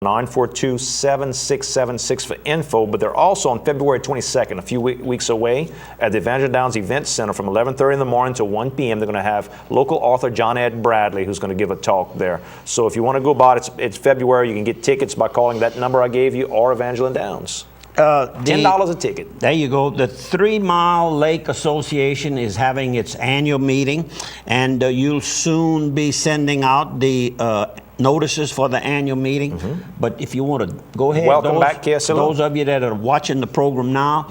942-7676 for info, but they're also on February 22nd, a few weeks away, at the Evangeline Downs Event Center from 11:30 in the morning to 1 p.m. They're going to have local author John Ed Bradley, who's going to give a talk there. So if you want to go by, it's February. You can get tickets by calling that number I gave you or Evangeline Downs. $10 a ticket. There you go. The 3 Mile Lake Association is having its annual meeting, and you'll soon be sending out the notices for the annual meeting. But if you want to go ahead, welcome back, those of you that are watching the program now,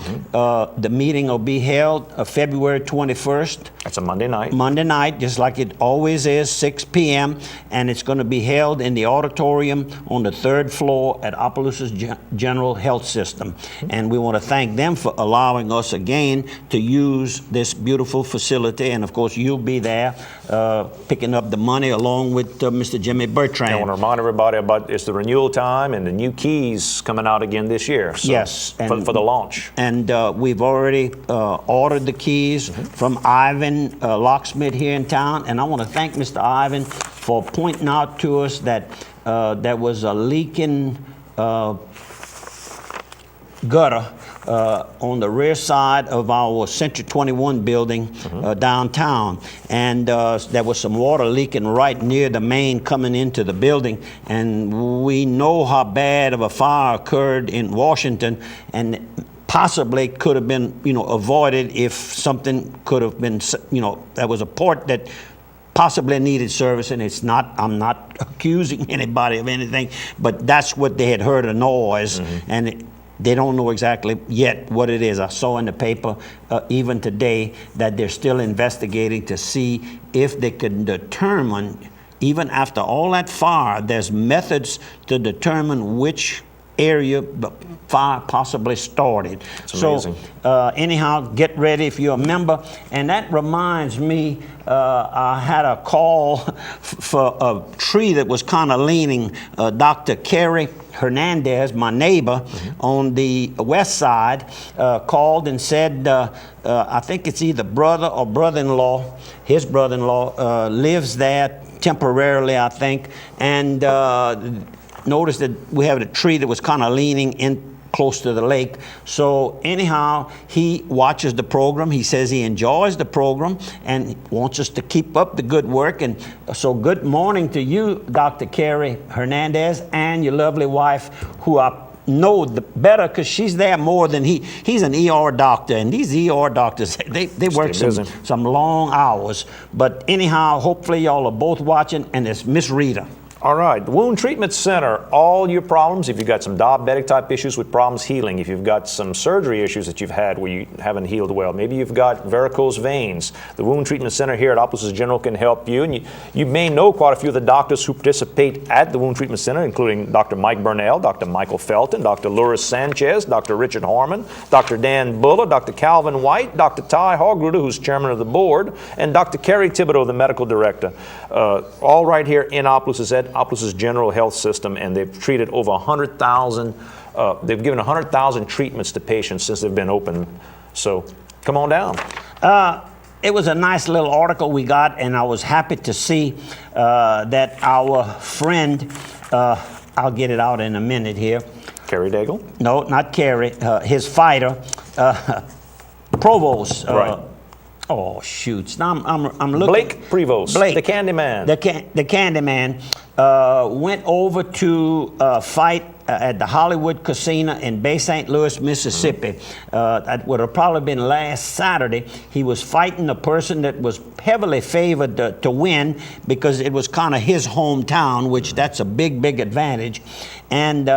the meeting will be held February 21st. That's a Monday night. Monday night, just like it always is, 6 p.m. And it's going to be held in the auditorium on the 3rd floor at Opelousas General Health System. And we want to thank them for allowing us again to use this beautiful facility. And of course, you'll be there picking up the money along with Mr. Jimmy Bertrand. I want to remind everybody about it's the renewal time and the new keys coming out again this year. So yes. And for the launch. And we've already ordered the keys from Ivan Locksmith here in town. And I want to thank Mr. Ivan for pointing out to us that there was a leaking gutter on the rear side of our Century 21 building downtown, and there was some water leaking right near the main coming into the building, and we know how bad of a fire occurred in Washington, and possibly could have been avoided if something could have been, there was a port that possibly needed service, and it's not, I'm not accusing anybody of anything, but that's what they had heard, a noise, and they don't know exactly yet what it is. I saw in the paper even today that they're still investigating to see if they can determine, even after all that fire, there's methods to determine which area the fire possibly started. Amazing. So anyhow, get ready if you're a member. And that reminds me, I had a call for a tree that was kind of leaning. Dr. Kerry Hernandez, my neighbor on the west side, called and said, I think it's either brother or brother-in-law, his brother-in-law lives there temporarily, I think, and noticed that we have a tree that was kind of leaning in close to the lake. So anyhow, he watches the program. He says he enjoys the program and wants us to keep up the good work. And so good morning to you, Dr. Kerry Hernandez, and your lovely wife, who I know better because she's there more than he's an ER doctor, and these ER doctors, they work some long hours. But anyhow, hopefully y'all are both watching, and it's Miss Rita. All right, the Wound Treatment Center, all your problems, if you've got some diabetic type issues with problems healing, if you've got some surgery issues that you've had where you haven't healed well, maybe you've got varicose veins, the Wound Treatment Center here at Opelousas General can help you. And you may know quite a few of the doctors who participate at the Wound Treatment Center, including Dr. Mike Burnell, Dr. Michael Felton, Dr. Lourdes Sanchez, Dr. Richard Harmon, Dr. Dan Buller, Dr. Calvin White, Dr. Ty Hogruder, who's chairman of the board, and Dr. Kerry Thibodeau, the medical director. All right here in Opelousas at Opelousas General Health System, and they've treated over 100,000, they've given 100,000 treatments to patients since they've been open. So come on down. It was a nice little article we got, and I was happy to see that our friend, I'll get it out in a minute here. Kerry Daigle? No, not Kerry, his fighter, Provost. Right. Oh, shoots. Now I'm looking. Blake Prevost, Blake, the Candyman. The Candyman went over to fight at the Hollywood Casino in Bay St. Louis, Mississippi. That would have probably been last Saturday. He was fighting a person that was heavily favored to win because it was kind of his hometown, which that's a big, big advantage. And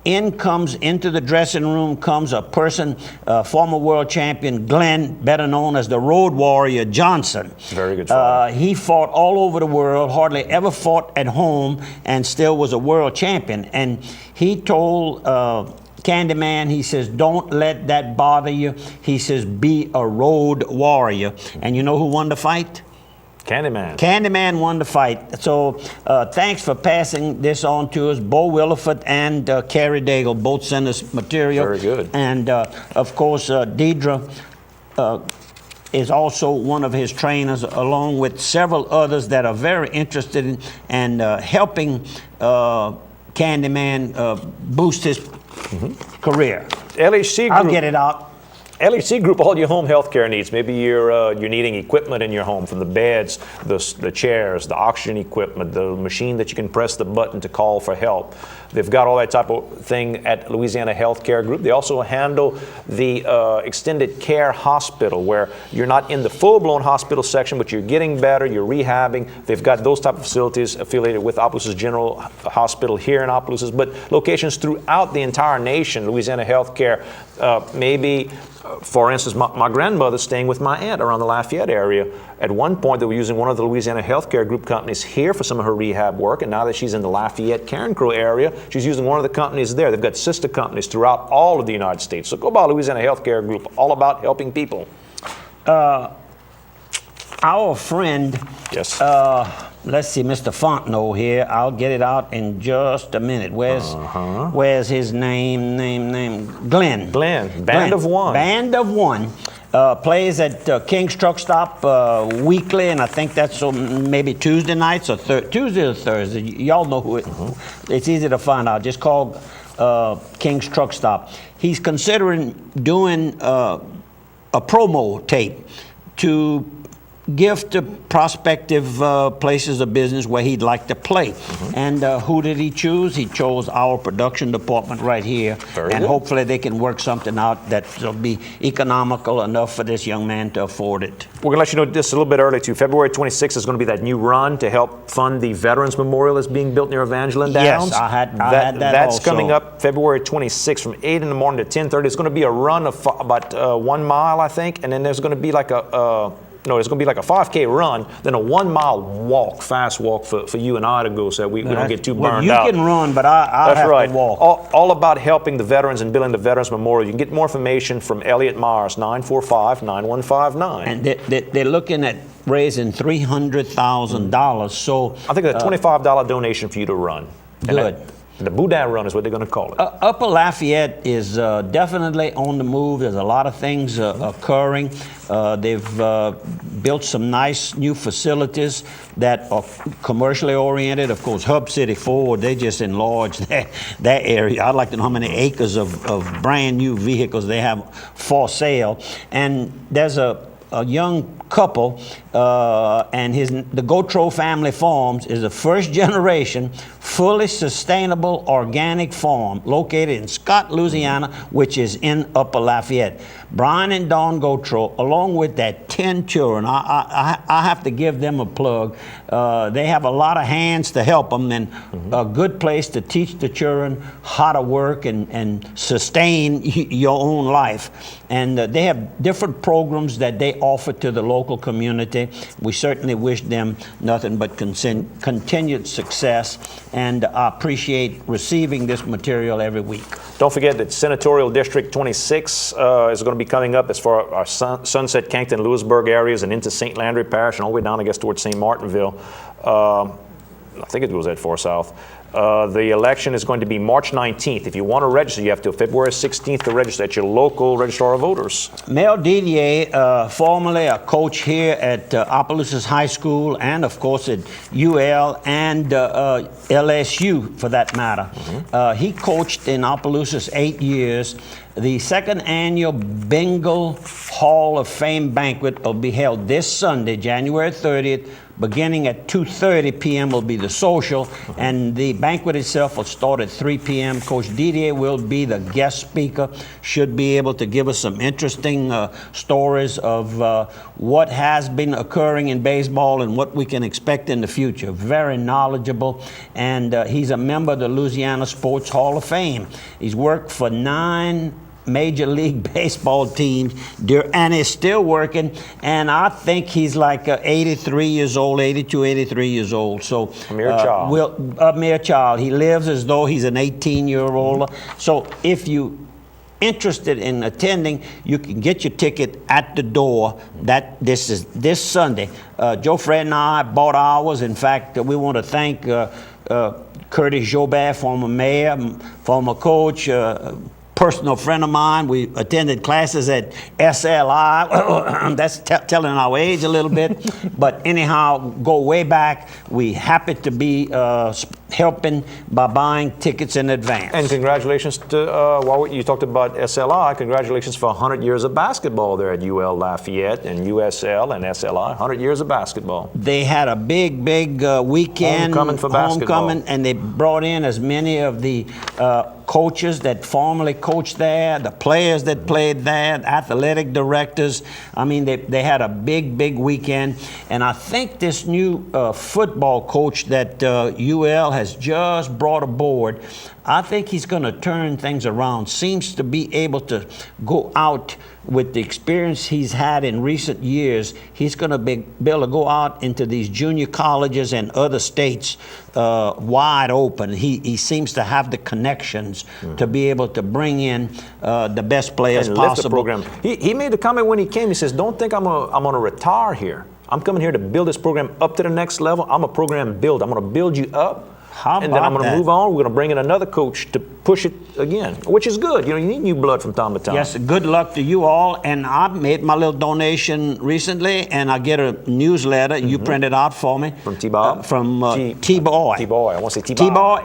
into the dressing room comes a person, former world champion Glenn, better known as the Road Warrior Johnson. Very good fighter. He fought all over the world, hardly ever fought at home, and still was a world champion. And he told Candyman, he says, don't let that bother you. He says, be a road warrior. And you know who won the fight? Candyman. Candyman won the fight. So thanks for passing this on to us. Bo Williford and Kerry Daigle both sent us material. Very good. And of course, Deidre is also one of his trainers, along with several others that are very interested in and helping Candyman boost his career. LHC I'll Group. get it out. LHC Group, all your home health care needs. Maybe you're needing equipment in your home, from the beds, the chairs, the oxygen equipment, the machine that you can press the button to call for help. They've got all that type of thing at Louisiana Healthcare Group. They also handle the extended care hospital, where you're not in the full-blown hospital section, but you're getting better, you're rehabbing. They've got those type of facilities affiliated with Opelousas General Hospital here in Opelousas, but locations throughout the entire nation. Louisiana Healthcare, maybe. For instance, my grandmother's staying with my aunt around the Lafayette area. At one point, they were using one of the Louisiana Healthcare Group companies here for some of her rehab work, and now that she's in the Lafayette, Karen Crow area, she's using one of the companies there. They've got sister companies throughout all of the United States. So go by Louisiana Healthcare Group, all about helping people. Our friend, Yes. let's see, Mr. Fontenot here. I'll get it out in just a minute. Where's his name? Glenn. Band of One. Band of One. Plays at King's Truck Stop weekly, and I think that's maybe Tuesday nights or Tuesday or Thursday. Y'all know who it. It's easy to find out. Just call King's Truck Stop. He's considering doing a promo tape to give to prospective places of business where he'd like to play. And who did he choose? He chose our production department right here. Very and good. hopefully they can work something out that'll be economical enough for this young man to afford it. We're going to let you know just a little bit early, too. February 26th is going to be that new run to help fund the Veterans Memorial that's being built near Evangeline Downs. Yes, I had that That's also. coming up February 26th from 8 in the morning to 10:30. It's going to be a run of about 1 mile, I think, and then there's going to be like it's going to be like a 5K run, then a 1 mile walk, fast walk for you and I to go, so we don't get too burned out. You can run, but I'll have right. to walk. All about helping the veterans and building the Veterans Memorial. You can get more information from Elliot Myers, 945-9159. And they're looking at raising $300,000. So I think a $25 donation for you to run. Good. The Boudin Run is what they're going to call it. Upper Lafayette is definitely on the move. There's a lot of things occurring. They've built some nice new facilities that are commercially oriented. Of course, Hub City Ford, they just enlarged that area. I'd like to know how many acres of brand new vehicles they have for sale. And there's a young couple, and the Gautreaux family farms is a first generation, fully sustainable organic farm located in Scott, Louisiana, which is in Upper Lafayette. Brian and Dawn Gautreaux, along with that 10 children, I have to give them a plug. They have a lot of hands to help them, and a good place to teach the children how to work and sustain your own life. And they have different programs that they offer to the local community. We certainly wish them nothing but continued success, and I appreciate receiving this material every week. Don't forget that Senatorial District 26 is going to be coming up as far as our Sunset, Cankton, Lewisburg areas and into St. Landry Parish and all the way down, I guess, towards St. Martinville. I think it goes that far south. The election is going to be March 19th. If you want to register, you have till February 16th to register at your local registrar of voters. Mel Didier, formerly a coach here at Opelousas High School and, of course, at UL and LSU, for that matter. He coached in Opelousas 8 years. The second annual Bengal Hall of Fame banquet will be held this Sunday, January 30th. Beginning at 2:30 p.m. will be the social, and the banquet itself will start at 3 p.m. Coach Didier will be the guest speaker, should be able to give us some interesting stories of what has been occurring in baseball and what we can expect in the future. Very knowledgeable, and he's a member of the Louisiana Sports Hall of Fame. He's worked for 9 Major League Baseball teams, and is still working, and I think he's like 83 years old, 82, 83 years old. So A mere child. A mere child. He lives as though he's an 18-year-old. So if you interested in attending, you can get your ticket at the door. This is this Sunday. Joe Fred and I bought ours. In fact, we want to thank Curtis Jobert, former mayor, former coach, personal friend of mine. We attended classes at SLI. That's telling our age a little bit. But anyhow, go way back. We happy to be helping by buying tickets in advance. And congratulations to, while you talked about SLI, congratulations for 100 years of basketball there at UL Lafayette and USL and SLI, 100 years of basketball. They had a big weekend. Homecoming for basketball. And they brought in as many of the coaches that formerly coached there, the players that played there, athletic directors. I mean, they had a big weekend. And I think this new football coach that UL has just brought aboard, I think he's going to turn things around. Seems to be able to go out with the experience he's had in recent years. He's going to be able to go out into these junior colleges and other states wide open. He seems to have the connections to be able to bring in the best players and lift possible. the program. He made a comment when he came. He says, "Don't think I'm gonna retire here. I'm coming here to build this program up to the next level. I'm a program builder. I'm going to build you up." How And then I'm about going to that? move on. We're going to bring in another coach to push it again, which is good. You know, you need new blood from time to time. Yes, good luck to you all. And I made my little donation recently, and I get a newsletter you printed out for me. From T-Bob? T-Boy. T-Boy. I want to say T-Bob.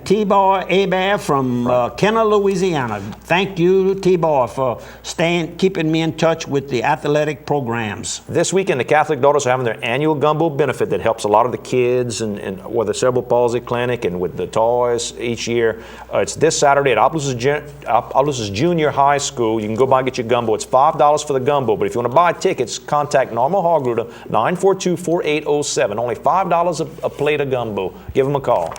T-Boy Abear from Kenner, Louisiana. Thank you, T-Boy, for keeping me in touch with the athletic programs. This weekend, the Catholic Daughters are having their annual gumbo benefit that helps a lot of the kids and with the cerebral palsy clinic and with the toys each year. It's this Saturday at Opelousas Junior High School. You can go by and get your gumbo. It's $5 for the gumbo, but if you want to buy tickets, contact Norma Hogruder, 942-4807. Only $5 a plate of gumbo. Give them a call.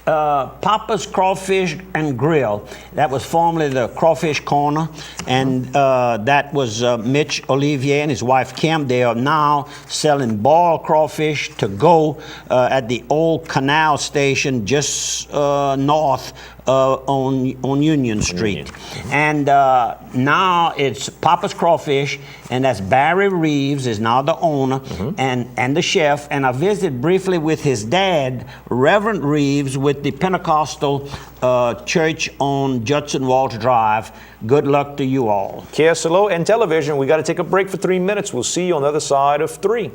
Papa's Crawfish and Grill. That was formerly the Crawfish Corner, and that was Mitch Olivier and his wife Kim. They are now selling boiled crawfish to go at the old canal station just north on Union Street. And now it's Papa's Crawfish, and that's Barry Reeves is now the owner and the chef. And I visited briefly with his dad, Reverend Reeves, with the Pentecostal church on Judson Walsh Drive. Good luck to you all. KSLO and television, we got to take a break for 3 minutes. We'll see you on the other side of 3.